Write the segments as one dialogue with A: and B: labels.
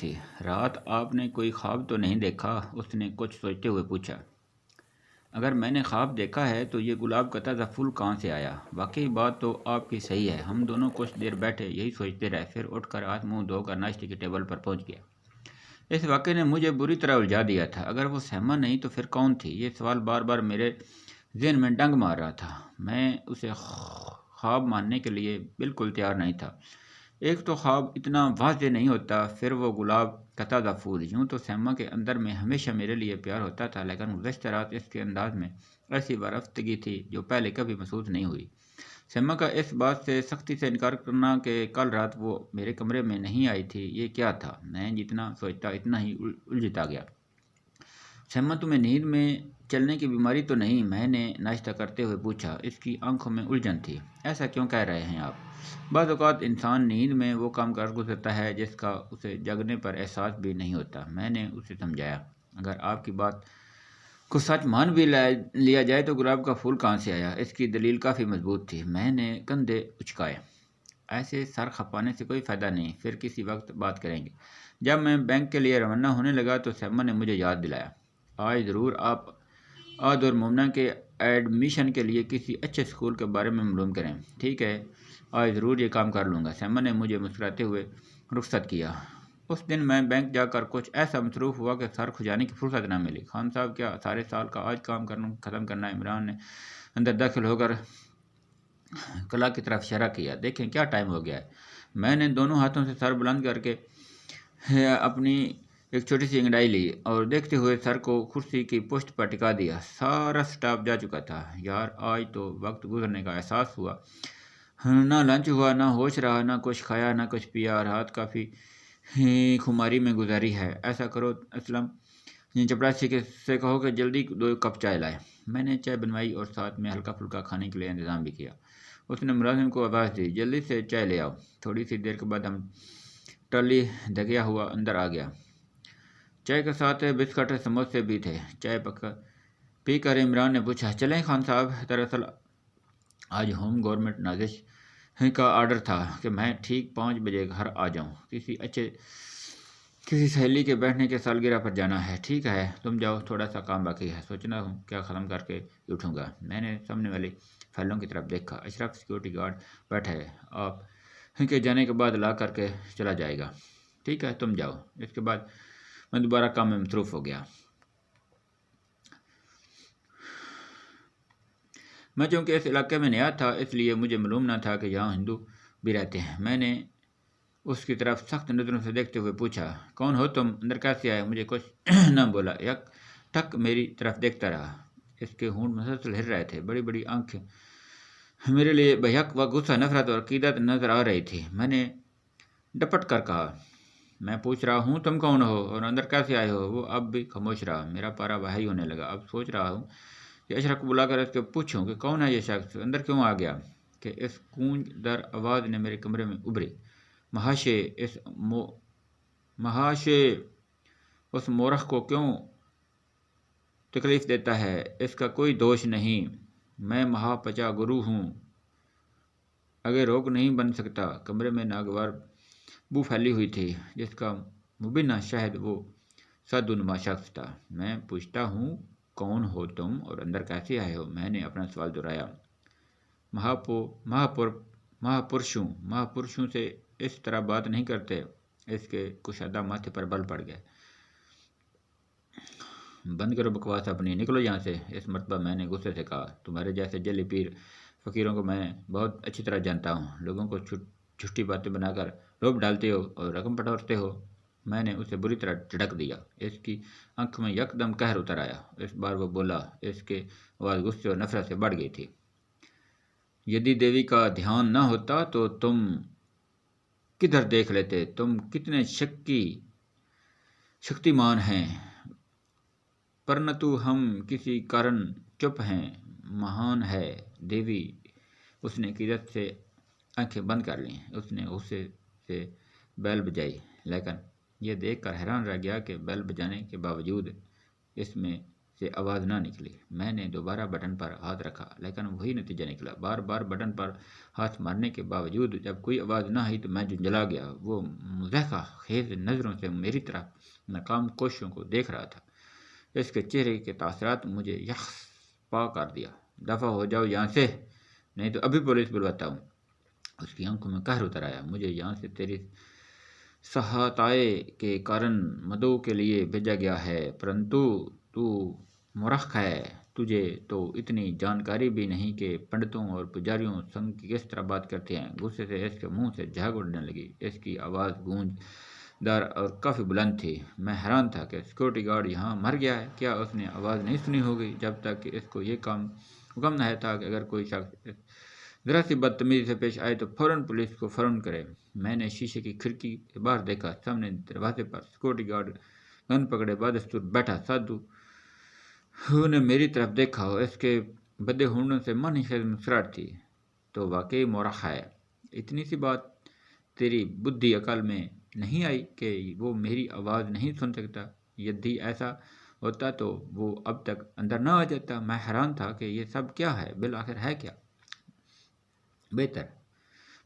A: تھی۔ رات آپ نے کوئی خواب تو نہیں دیکھا؟ اس نے کچھ سوچتے ہوئے پوچھا۔ اگر میں نے خواب دیکھا ہے تو یہ گلاب کا تازہ پھول کہاں سے آیا؟ واقعی بات تو آپ کی صحیح ہے۔ ہم دونوں کچھ دیر بیٹھے یہی سوچتے رہے، پھر اٹھ کر ہاتھ منہ دھو کر ناشتے کی ٹیبل پر پہنچ گیا۔ اس واقعے نے مجھے بری طرح الجھا دیا تھا۔ اگر وہ سیما نہیں تو پھر کون تھی؟ یہ سوال بار بار میرے ذہن میں ڈنگ مار رہا تھا۔ میں اسے خواب ماننے کے لیے بالکل تیار نہیں تھا۔ ایک تو خواب اتنا واضح نہیں ہوتا، پھر وہ گلاب کا تازہ پھول۔ یوں تو سیما کے اندر میں ہمیشہ میرے لیے پیار ہوتا تھا، لیکن گزشتہ رات اس کے انداز میں ایسی وارفتگی تھی جو پہلے کبھی محسوس نہیں ہوئی۔ سیما کا اس بات سے سختی سے انکار کرنا کہ کل رات وہ میرے کمرے میں نہیں آئی تھی، یہ کیا تھا؟ میں جتنا سوچتا اتنا ہی الجھتا گیا۔ سیما تمہیں نیند میں چلنے کی بیماری تو نہیں؟ میں نے ناشتہ کرتے ہوئے پوچھا۔ اس کی آنکھوں میں الجھن تھی۔ ایسا کیوں کہہ رہے ہیں آپ؟ بعض اوقات انسان نیند میں وہ کام کر گزرتا ہے جس کا اسے جگنے پر احساس بھی نہیں ہوتا۔ میں نے اسے سمجھایا۔ اگر آپ کی بات کو سچ مان بھی لیا جائے تو گلاب کا پھول کہاں سے آیا؟ اس کی دلیل کافی مضبوط تھی۔ میں نے کندھے اچکائے۔ ایسے سر کھپانے سے کوئی فائدہ نہیں، پھر کسی وقت بات کریں گے۔ جب میں بینک کے لیے روانہ ہونے لگا تو سیما نے مجھے یاد دلایا۔ آج ضرور آپ عاد اور مومنہ کے ایڈمیشن کے لیے کسی اچھے اسکول کے بارے میں معلوم کریں۔ ٹھیک ہے، آج ضرور یہ کام کر لوں گا۔ سیما نے مجھے مسکراتے ہوئے رخصت کیا۔ اس دن میں بینک جا کر کچھ ایسا مصروف ہوا کہ سر کھجانے کی فرصت نہ ملی۔ خان صاحب، کیا سارے سال کا آج کام ختم کرنا ہے؟ عمران نے اندر داخل ہو کر کلاک کی طرف اشارہ کیا۔ دیکھیں کیا ٹائم ہو گیا ہے۔ میں نے دونوں ہاتھوں سے سر بلند کر کے اپنی ایک چھوٹی سی انگڑائی لی اور دیکھتے ہوئے سر کو کرسی کی پشت پر ٹکا دیا۔ سارا سٹاف جا چکا تھا۔ یار، آج تو وقت گزرنے کا احساس ہوا۔ نہ لنچ ہوا، نہ ہوش رہا، نہ کچھ کھایا، نہ کچھ پیا۔ رات کافی خماری میں گزاری ہے۔ ایسا کرو اسلم، چپراسی سے کہو کہ جلدی 2 کپ چائے لائے۔ میں نے چائے بنوائی اور ساتھ میں ہلکا پھلکا کھانے کے لیے انتظام بھی کیا۔ اس نے ملازم کو آواز دی، جلدی سے چائے لے آؤ۔ تھوڑی سی دیر کے بعد ہم ٹرالی دھکیا ہوا اندر آ گیا۔ چائے کے ساتھ بسکٹ سموسے بھی تھے۔ چائے پی کر عمران نے پوچھا، چلیں خان صاحب؟ دراصل آج ہوم گورنمنٹ نازش کا آرڈر تھا کہ میں ٹھیک 5 بجے گھر آ جاؤں۔ کسی سہیلی کے بیٹھنے کے سالگرہ پر جانا ہے۔ ٹھیک ہے، تم جاؤ، تھوڑا سا کام باقی ہے، سوچنا ہوں کیا ختم کر کے ہی اٹھوں گا۔ میں نے سامنے والی فائلوں کی طرف دیکھا۔ اشرف سیکورٹی گارڈ بیٹھا ہے، آپ کے جانے کے بعد لا کر کے چلا جائے گا۔ ٹھیک ہے، تم جاؤ۔ اس کے بعد میں دوبارہ کام میں مصروف ہو گیا۔ میں چونکہ اس علاقے میں نیا تھا، اس لیے مجھے معلوم نہ تھا کہ یہاں ہندو بھی رہتے ہیں۔ میں نے اس کی طرف سخت نظروں سے دیکھتے ہوئے پوچھا، کون ہو تم؟ اندر کیسے آئے؟ مجھے کچھ نہ بولا، یک ٹھک میری طرف دیکھتا رہا۔ اس کے ہونٹ مسلسل ہل رہے تھے، بڑی بڑی آنکھیں میرے لیے بہک و غصہ، نفرت اور عقیدت نظر آ رہی تھی۔ میں نے ڈپٹ کر کہا، میں پوچھ رہا ہوں تم کون ہو اور اندر کیسے آئے ہو؟ وہ اب بھی خاموش رہا۔ میرا پارا بھاری ہونے لگا۔ اب سوچ رہا ہوں کہ اشرف کو بلا کر اس کے پوچھوں کہ کون ہے یہ شخص، اندر کیوں آ گیا، کہ اس گونج در آواز نے میرے کمرے میں ابھری۔ مہاشے اس مورخ کو کیوں تکلیف دیتا ہے؟ اس کا کوئی دوش نہیں۔ میں مہا پچا گرو ہوں، اگے روک نہیں بن سکتا۔ کمرے میں ناگوار بو پھیلی ہوئی تھی جس کا مبینہ شاہد وہ سادھو نما شخص تھا۔ میں پوچھتا ہوں کون ہو تم اور اندر کیسے آئے ہو؟ میں نے اپنا سوال دہرایا۔ مہاپرشوں سے اس طرح بات نہیں کرتے۔ اس کے کشادہ ماتھے پر بل پڑ گئے۔ بند کرو بکواس اپنی، نکلو یہاں سے۔ اس مرتبہ میں نے غصے سے کہا، تمہارے جیسے جلی پیر فقیروں کو میں بہت اچھی طرح جانتا ہوں۔ لوگوں کو جھوٹی باتیں بنا کر روب ڈالتے ہو اور رقم پٹورتے ہو۔ میں نے اسے بری طرح جھڑک دیا۔ اس کی آنکھ میں یکدم قہر اتر آیا۔ اس بار وہ بولا، اس کے آواز غصے اور نفرت سے بڑھ گئی تھی۔ یدی دیوی کا دھیان نہ ہوتا تو تم کدھر دیکھ لیتے؟ تم کتنے شکتی مان ہیں، پرنتو ہم کسی کارن چپ ہیں۔ مہان ہے دیوی۔ اس نے عقیدت سے آنکھیں بند کر لیں۔ اس نے غصے سے بیل بجائی، لیکن یہ دیکھ کر حیران رہ گیا کہ بیل بجانے کے باوجود اس میں سے آواز نہ نکلی۔ میں نے دوبارہ بٹن پر ہاتھ رکھا لیکن وہی نتیجہ نکلا۔ بار بار بٹن پر ہاتھ مارنے کے باوجود جب کوئی آواز نہ آئی تو میں جھنجھلا گیا۔ وہ مضحکہ خیز نظروں سے میری طرف ناکام کوششوں کو دیکھ رہا تھا۔ اس کے چہرے کے تاثرات مجھے یکس پا کر دیا۔ دفع ہو جاؤ یہاں سے، نہیں تو ابھی پولیس بلواتا ہوں۔ اس کی آنکھوں میں قہر اتر آیا۔ مجھے یہاں سے تیری سہاتائے کے کارن مدعو کے لیے بھیجا گیا ہے، پرنتو تو مورخ ہے۔ تجھے تو اتنی جانکاری بھی نہیں کہ پنڈتوں اور پجاریوں سنگ کی کس طرح بات کرتے ہیں۔ غصے سے اس کے منہ سے جھاگ اڑنے لگی۔ اس کی آواز گونج دار اور کافی بلند تھی۔ میں حیران تھا کہ سیکورٹی گارڈ یہاں مر گیا ہے۔ کیا اس نے آواز نہیں سنی ہوگی جب تک کہ اس کو یہ حکم نہ تھا کہ اگر کوئی شخص ذرا سی بدتمیزی سے پیش آئے تو فوراً پولیس کو فون کرے۔ میں نے شیشے کی کھڑکی سے باہر دیکھا۔ سامنے دروازے پر سیکورٹی گارڈ گن پکڑے بادستور بیٹھا۔ سادھو نے میری طرف دیکھا اور اس کے بدے ہونڈوں سے معنی خیز مسکراہٹ تھی۔ تو واقعی مورخ ہے۔ اتنی سی بات تیری بدھی عقل میں نہیں آئی کہ وہ میری آواز نہیں سن سکتا؟ یدی ایسا ہوتا تو وہ اب تک اندر نہ آ جاتا۔ میں حیران تھا کہ یہ سب کیا ہے، بالآخر ہے کیا؟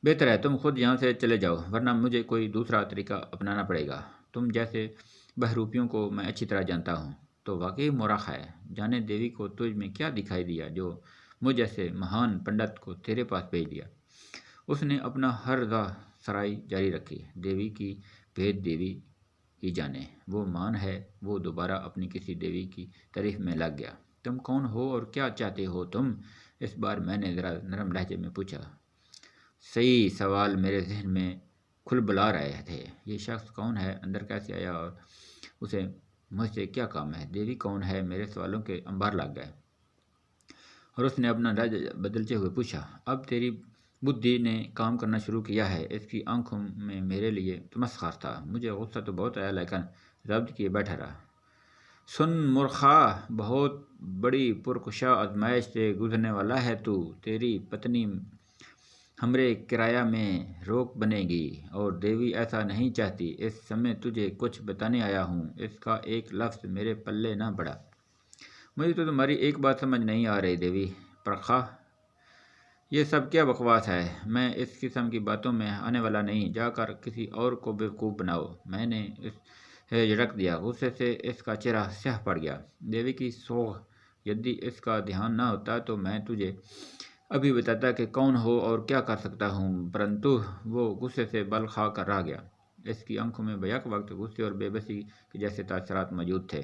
A: بہتر ہے تم خود یہاں سے چلے جاؤ، ورنہ مجھے کوئی دوسرا طریقہ اپنانا پڑے گا۔ تم جیسے بہروپیوں کو میں اچھی طرح جانتا ہوں۔ تو واقعی مورخ ہے۔ جانے دیوی کو تجھ میں کیا دکھائی دیا جو مجھ جیسے مہان پنڈت کو تیرے پاس بھیج دیا؟ اس نے اپنا ہرزہ سرائی جاری رکھی۔ دیوی کی بھید دیوی ہی جانے۔ وہ مان ہے۔ وہ دوبارہ اپنی کسی دیوی کی تعریف میں لگ گیا۔ تم کون ہو اور کیا چاہتے ہو تم؟ اس بار میں نے ذرا نرم لہجے میں پوچھا۔ صحیح سوال میرے ذہن میں کھلبلا رہے تھے۔ یہ شخص کون ہے، اندر کیسے آیا اور اسے مجھ سے کیا کام ہے؟ دیوی کون ہے؟ میرے سوالوں کے انبار لگ گئے اور اس نے اپنا لہجہ بدلتے ہوئے پوچھا۔ اب تیری بدھی نے کام کرنا شروع کیا ہے۔ اس کی آنکھوں میں میرے لیے تمسخر تھا۔ مجھے غصہ تو بہت آیا لیکن ضبط کیے بیٹھا رہا۔ سن مورخا، بہت بڑی پرکشا آزمائش سے گزرنے والا ہے تو۔ تیری پتنی ہمارے کرایہ میں روک بنے گی اور دیوی ایسا نہیں چاہتی۔ اس سمے تجھے کچھ بتانے آیا ہوں۔ اس کا ایک لفظ میرے پلے نہ پڑا۔ مجھے تو تمہاری ایک بات سمجھ نہیں آ رہی دیوی پرکھا، یہ سب کیا بکواس ہے؟ میں اس قسم کی باتوں میں آنے والا نہیں۔ جا کر کسی اور کو بیوقوف بناؤ۔ میں نے اسے جھڑک دیا۔ غصے سے اس کا چہرہ سیاہ پڑ گیا۔ دیوی کی سوگ، یدی اس کا دھیان نہ ہوتا تو میں تجھے ابھی بتاتا کہ کون ہو اور کیا کر سکتا ہوں، پرنتو وہ غصے سے بل کھا کر رہ گیا۔ اس کی آنکھوں میں بیک وقت غصے اور بے بسی کے جیسے تاثرات موجود تھے۔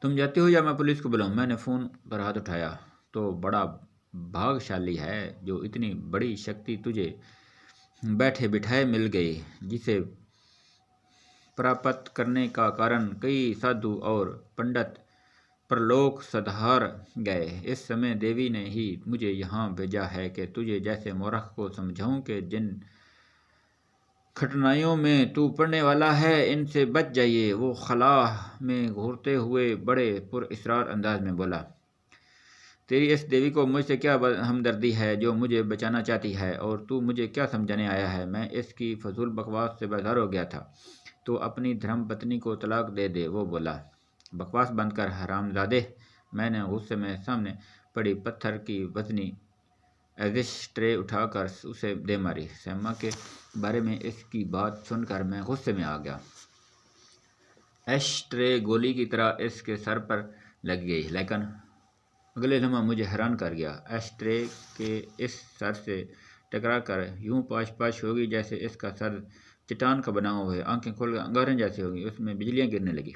A: تم جاتے ہو یا میں پولیس کو بلاؤں؟ میں نے فون پر ہاتھ اٹھایا۔ تو بڑا بھاگشالی ہے جو اتنی بڑی شکتی تجھے بیٹھے بٹھائے مل گئی، جسے پراپت کرنے کا کارن کئی سادھو اور پنڈت پرلوک سدھار گئے۔ اس سمے دیوی نے ہی مجھے یہاں بھیجا ہے کہ تجھے جیسے مورخ کو سمجھاؤں کہ جن کھٹنائیوں میں تو پڑنے والا ہے ان سے بچ جائیے۔ وہ خلا میں گھورتے ہوئے بڑے پر اسرار انداز میں بولا۔ تیری اس دیوی کو مجھ سے کیا ہمدردی ہے جو مجھے بچانا چاہتی ہے، اور تو مجھے کیا سمجھانے آیا ہے؟ میں اس کی فضول بکواس سے بیزار ہو گیا تھا۔ تو اپنی دھرم پتنی کو طلاق دے دے، وہ بولا۔ بکواس بند کر حرام زادے۔ میں نے غصے میں سامنے پڑی پتھر کی وزنی ایزش ٹرے اٹھا کر اسے دے ماری۔ سیما کے بارے میں اس کی بات سن کر میں غصے میں آ گیا۔ ایش ٹرے گولی کی طرح اس کے سر پر لگ گئی، لیکن اگلے لمحہ مجھے حیران کر گیا۔ ایش ٹرے کے اس سر سے ٹکرا کر یوں پاش پاش ہوگی جیسے اس کا سر چٹان کا بنا ہوا ہے۔ آنکھیں کھول کر انگاریں جیسی ہوگی۔ اس میں بجلیاں گرنے لگی۔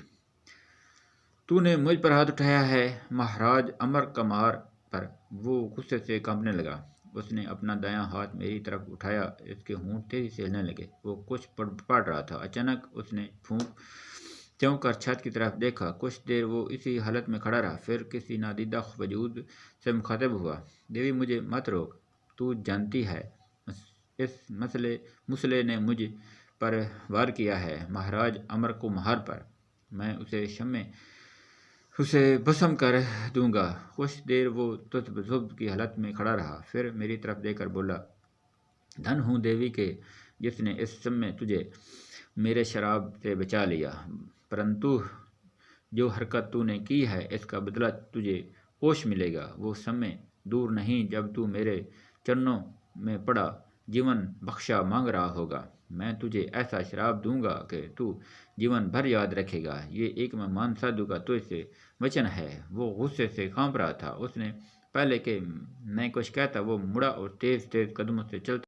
A: تو نے مجھ پر ہاتھ اٹھایا ہے، مہاراج امر کمار پر۔ وہ غصے سے کانپنے لگا۔ اس نے اپنا دایاں ہاتھ میری طرف اٹھایا۔ اس کے ہونٹ تیزی سے ہلنے لگے۔ وہ کچھ پڑھ رہا تھا۔ اچانک اس نے چونک کر چھت کی طرف دیکھا۔ کچھ دیر وہ اسی حالت میں کھڑا رہا، پھر کسی نادیدہ وجود سے مخاطب ہوا۔ دیوی مجھے مت روک۔ تو جانتی ہے اس مسئلے نے مجھ پر وار کیا ہے، مہاراج امر کمار پر۔ میں اسے بھسم کر دوں گا۔ کچھ دیر وہ تذبذب کی حالت میں کھڑا رہا، پھر میری طرف دیکھ کر بولا۔ دھن ہوں دیوی کے جس نے اس سمے تجھے میرے شراب سے بچا لیا، پرنتو جو حرکت تو نے کی ہے اس کا بدلہ تجھے اوش ملے گا۔ وہ سمے دور نہیں جب تو میرے چرنوں میں پڑا جیون بخشا مانگ رہا ہوگا۔ میں تجھے ایسا شراب دوں گا کہ تو جیون بھر یاد رکھے گا۔ یہ ایک مہمان سادھو کا تجھ سے وچن ہے۔ وہ غصے سے کانپ رہا تھا۔ اس نے پہلے کہ میں کچھ کہتا وہ مڑا اور تیز تیز قدموں سے چلتا